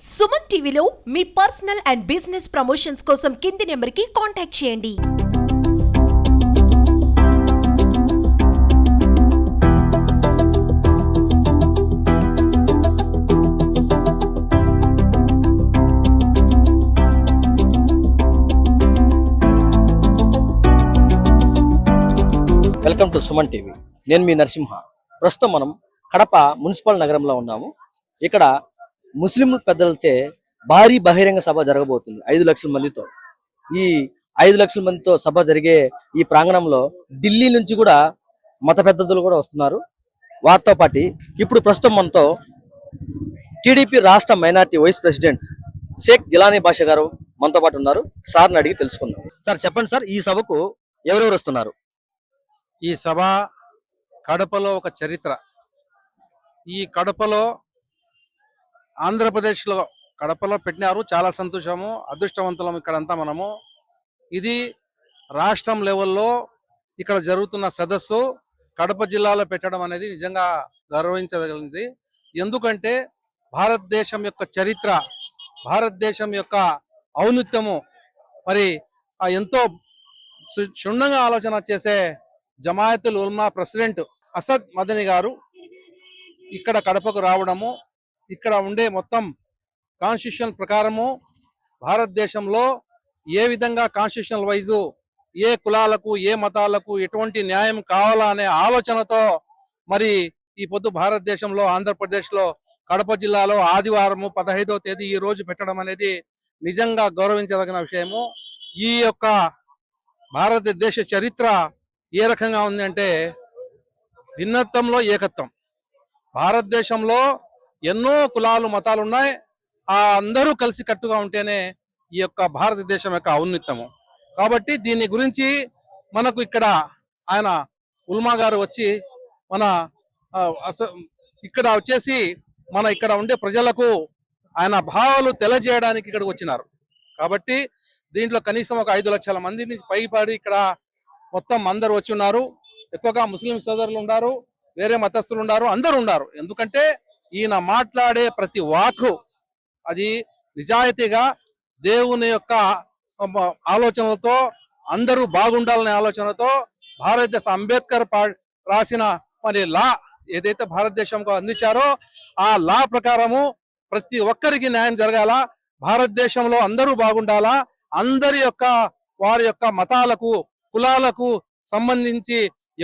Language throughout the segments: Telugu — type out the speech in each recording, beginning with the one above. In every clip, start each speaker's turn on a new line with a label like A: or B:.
A: సుమన్ టీవీలో మీ పర్సనల్ అండ్ బిజినెస్ ప్రమోషన్స్ కోసం కింది నెంబర్కి కాంటాక్ట్ చేయండి.
B: Welcome to Suman TV. నేను మీ నరసింహ. ప్రస్తుతం మనం కడప మున్సిపల్ నగరంలో ఉన్నాము. ఇక్కడ ముస్లిం పెద్దలచే భారీ బహిరంగ సభ జరగబోతుంది 5 లక్షల మందితో. ఈ 5 లక్షల మందితో సభ జరిగే ఈ ప్రాంగణంలో ఢిల్లీ నుంచి కూడా మత పెద్దలు కూడా వస్తున్నారు. వారితో పాటు ఇప్పుడు ప్రస్తుతం మనతో టీడీపీ రాష్ట్ర minority vice president Sheikh Jilani Basha garu మనతో పాటు ఉన్నారు. సార్ని అడిగి తెలుసుకుందాం. సార్ చెప్పండి సార్, ఈ సభకు ఎవరెవరు వస్తున్నారు?
C: ఈ సభ కడపలో ఒక చరిత్ర. ఈ కడపలో ఆంధ్రప్రదేశ్లో కడపలో పెట్టినారు. చాలా సంతోషము, అదృష్టవంతులం ఇక్కడంతా మనము. ఇది రాష్ట్రం లెవెల్లో ఇక్కడ జరుగుతున్న సదస్సు కడప జిల్లాలో పెట్టడం అనేది నిజంగా గౌరవించగలిగింది. ఎందుకంటే భారతదేశం యొక్క చరిత్ర, భారతదేశం యొక్క ఔన్నత్యము మరి ఎంతో క్షుణ్ణంగా ఆలోచన చేసే జమాయతుల్ ఉల్మా ప్రెసిడెంట్ అసద్ మదనీ గారు ఇక్కడ కడపకు రావడము, ఇక్కడ ఉండే మొత్తం కాన్స్టిట్యూషన్ ప్రకారము భారతదేశంలో ఏ విధంగా కాన్స్టిట్యూషనల్ వైజు ఏ కులాలకు ఏ మతాలకు ఎటువంటి న్యాయం కావాలా అనే ఆలోచనతో మరి ఈ పొద్దు భారతదేశంలో ఆంధ్రప్రదేశ్లో కడప జిల్లాలో ఆదివారము 15వ తేదీ ఈ రోజు పెట్టడం అనేది నిజంగా గౌరవించదగిన విషయము. ఈ యొక్క భారతదేశ చరిత్ర ఏ రకంగా ఉంది అంటే భిన్నత్వంలో ఏకత్వం. భారతదేశంలో ఎన్నో కులాలు మతాలు ఉన్నాయి. అందరూ కలిసి కట్టుగా ఉంటేనే ఈ యొక్క భారతదేశం యొక్క ఔన్నత్యము. కాబట్టి దీని గురించి మనకు ఇక్కడ ఆయన ఉల్మా గారు వచ్చి మన ఇక్కడ వచ్చేసి మన ఇక్కడ ఉండే ప్రజలకు ఆయన భావాలు తెలియజేయడానికి ఇక్కడికి వచ్చినారు. కాబట్టి దీంట్లో కనీసం ఒక 5 లక్షల మందిని పైపడి ఇక్కడ మొత్తం అందరు వచ్చి ఉన్నారు. ఎక్కువగా ముస్లిం సోదరులు ఉన్నారు, వేరే మతస్థులు ఉన్నారు, అందరు ఉన్నారు. ఎందుకంటే ఈయన మాట్లాడే ప్రతి వాకు అది నిజాయితీగా దేవుని యొక్క ఆలోచనలతో అందరూ బాగుండాలనే ఆలోచనతో భారతదేశ అంబేద్కర్ రాసిన మరి లా ఏదైతే భారతదేశంకు అందించారో ఆ లా ప్రకారము ప్రతి ఒక్కరికి న్యాయం జరగాల, భారతదేశంలో అందరూ బాగుండాలా, అందరి యొక్క వారి యొక్క మతాలకు కులాలకు సంబంధించి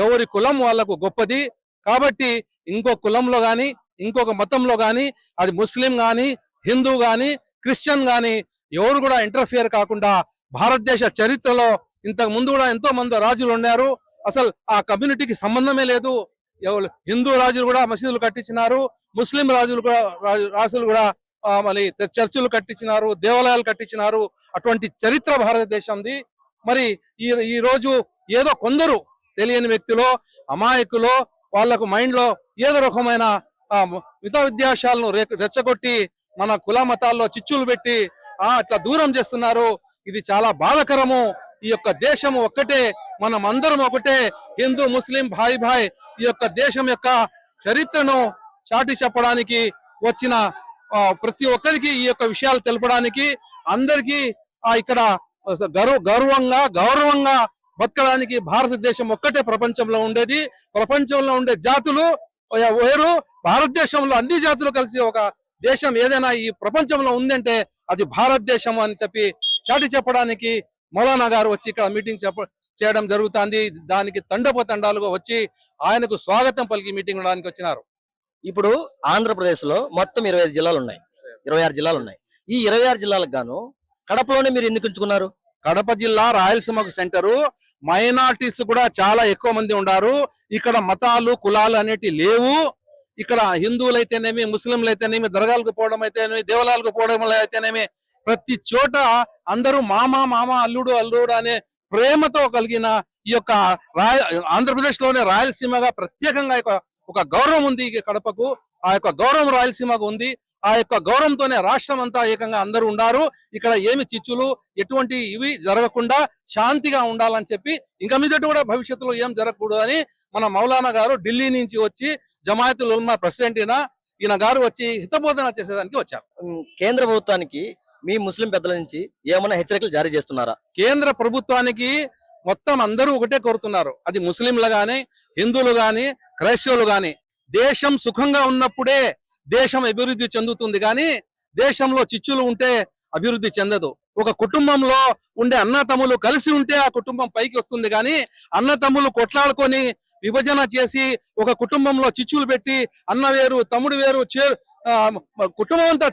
C: ఎవరి కులం వాళ్లకు గొప్పది. కాబట్టి ఇంకో కులంలో గాని ఇంకొక మతంలో గాని అది ముస్లిం గాని హిందూ గాని క్రిస్టియన్ గాని ఎవరు కూడా ఇంటర్ఫియర్ కాకుండా భారతదేశ చరిత్రలో ఇంతకు ముందు కూడా ఎంతో మంది రాజులు ఉన్నారు. అసలు ఆ కమ్యూనిటీకి సంబంధమే లేదు. హిందూ రాజులు కూడా మసీదులు కట్టించినారు, ముస్లిం రాజులు కూడా మళ్ళీ చర్చిలు కట్టించినారు, దేవాలయాలు కట్టించినారు. అటువంటి చరిత్ర భారతదేశంది. మరి ఈ రోజు ఏదో కొందరు తెలియని వ్యక్తులు అమాయకులు వాళ్లకు మైండ్ లో ఏదో రకమైన మిత విద్యాశాలను రెచ్చగొట్టి మన కుల మతాల్లో చిచ్చులు పెట్టి అట్లా దూరం చేస్తున్నారు. ఇది చాలా బాధాకరము. ఈ యొక్క దేశము ఒక్కటే, మనం అందరం ఒకటే, హిందూ ముస్లిం భాయ్ భాయ్. ఈ యొక్క దేశం యొక్క చరిత్రను చాటి చెప్పడానికి వచ్చిన ప్రతి ఒక్కరికి ఈ యొక్క విషయాలు తెలపడానికి అందరికీ ఇక్కడ గౌరవంగా బతకడానికి భారతదేశం ఒక్కటే ప్రపంచంలో ఉండేది. ప్రపంచంలో ఉండే జాతులు వేరు, భారతదేశంలో అన్ని జాతులు కలిసి ఒక దేశం ఏదైనా ఈ ప్రపంచంలో ఉందంటే అది భారతదేశం అని చెప్పి చాటి చెప్పడానికి మౌలానా గారు వచ్చి ఇక్కడ మీటింగ్ చేయడం జరుగుతుంది. దానికి తండోపతండాలుగా వచ్చి ఆయనకు స్వాగతం పలికి మీటింగ్ ఉండడానికి వచ్చినారు.
B: ఇప్పుడు ఆంధ్రప్రదేశ్ లో మొత్తం 25 జిల్లాలు ఉన్నాయి, 26 జిల్లాలు ఉన్నాయి. ఈ 26 జిల్లాలకు గాను కడపలోనే మీరు ఎందుకు ఎంచుకున్నారు?
C: కడప జిల్లా రాయలసీమకు సెంటరు. మైనార్టీస్ కూడా చాలా ఎక్కువ మంది ఉన్నారు. ఇక్కడ మతాలు కులాలు అనేటి లేవు. ఇక్కడ హిందువులు అయితేనేమి, ముస్లింలు అయితేనేమి, దర్గాలకు పోవడం అయితేనేమి, దేవాలయాలకు పోవడం అయితేనేమి, ప్రతి చోట అందరూ మామ అల్లుడు అనే ప్రేమతో కలిగిన ఈ యొక్క ఆంధ్రప్రదేశ్ లోనే రాయలసీమగా ప్రత్యేకంగా ఒక గౌరవం ఉంది కడపకు. ఆ యొక్క గౌరవం రాయలసీమకు ఉంది. ఆ యొక్క గౌరవంతోనే రాష్ట్రం అంతా ఏకంగా అందరూ ఉన్నారు. ఇక్కడ ఏమి చిచ్చులు ఎటువంటి ఇవి జరగకుండా శాంతిగా ఉండాలని చెప్పి ఇంకా మీదట కూడా భవిష్యత్తులో ఏం జరగకూడదని మన మౌలానా గారు ఢిల్లీ నుంచి వచ్చి జమాయతుల్ ఉల్మా ప్రెసిడెంట్ ఈయన గారు వచ్చి హితబోధన చేసేదానికి వచ్చారు.
B: కేంద్ర ప్రభుత్వానికి మీ ముస్లిం పెద్దల నుంచి ఏమైనా హెచ్చరికలు జారీ చేస్తున్నారా?
C: కేంద్ర ప్రభుత్వానికి మొత్తం అందరూ ఒకటే కోరుతున్నారు, అది ముస్లింలు గాని, హిందువులు గాని, క్రైస్తవులు గాని, దేశం సుఖంగా ఉన్నప్పుడే దేశం అభివృద్ధి చెందుతుంది కానీ దేశంలో చిచ్చులు ఉంటే అభివృద్ధి చెందదు. ఒక కుటుంబంలో ఉండే అన్నతమ్ములు కలిసి ఉంటే ఆ కుటుంబం పైకి వస్తుంది కానీ అన్నతమ్ములు కొట్లాడుకొని విభజన చేసి ఒక కుటుంబంలో చిచ్చులు పెట్టి అన్న వేరు తమ్ముడు వేరు కుటుంబం అంతా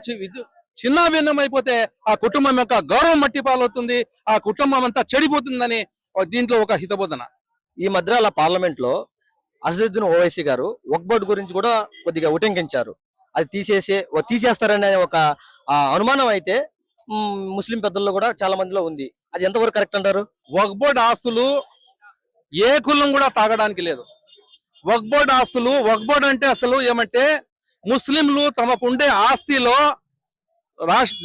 C: చిన్న భిన్నం అయిపోతే ఆ కుటుంబం యొక్క గౌరవం మట్టి పాలవుతుంది, ఆ కుటుంబం అంతా చెడిపోతుందని దీంట్లో ఒక హితబోధన.
B: ఈ మధ్య పార్లమెంట్ లో అసదుద్దీన్ ఓవైసీ గారు వక్ఫ్ బోర్డు గురించి కూడా కొద్దిగా ఉటంకించారు. అది తీసేస్తారనే ఒక అనుమానం అయితే ముస్లిం పెద్దల్లో కూడా చాలా మందిలో ఉంది. అది ఎంతవరకు కరెక్ట్ అంటారు?
C: వక్ఫ్ బోర్డు ఆస్తులు ఏ కులం కూడా తాగడానికి లేదు. వక్ఫ్ బోర్డు ఆస్తులు, వక్ఫ్ బోర్డు అంటే అసలు ఏమంటే ముస్లింలు తమకుండే ఆస్తిలో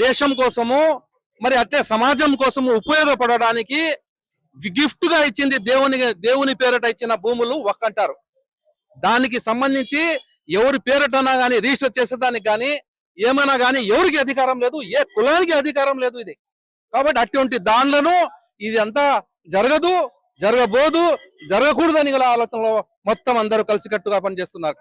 C: దేశం కోసము మరి అట్టే సమాజం కోసము ఉపయోగపడడానికి గిఫ్ట్ గా ఇచ్చింది, దేవుని పేరట ఇచ్చిన భూములు వక్ఫ్ అంటారు. దానికి సంబంధించి ఎవరి పేరటనా గానీ రిజిస్టర్ చేసేదానికి గానీ ఏమైనా గానీ ఎవరికి అధికారం లేదు, ఏ కులానికి అధికారం లేదు ఇది. కాబట్టి అటువంటి దానిలను ఇది అంతా జరగదు, జరగబోదు, జరగకూడదని గల ఆలోచనలో మొత్తం అందరూ కలిసికట్టుగా పనిచేస్తున్నారు.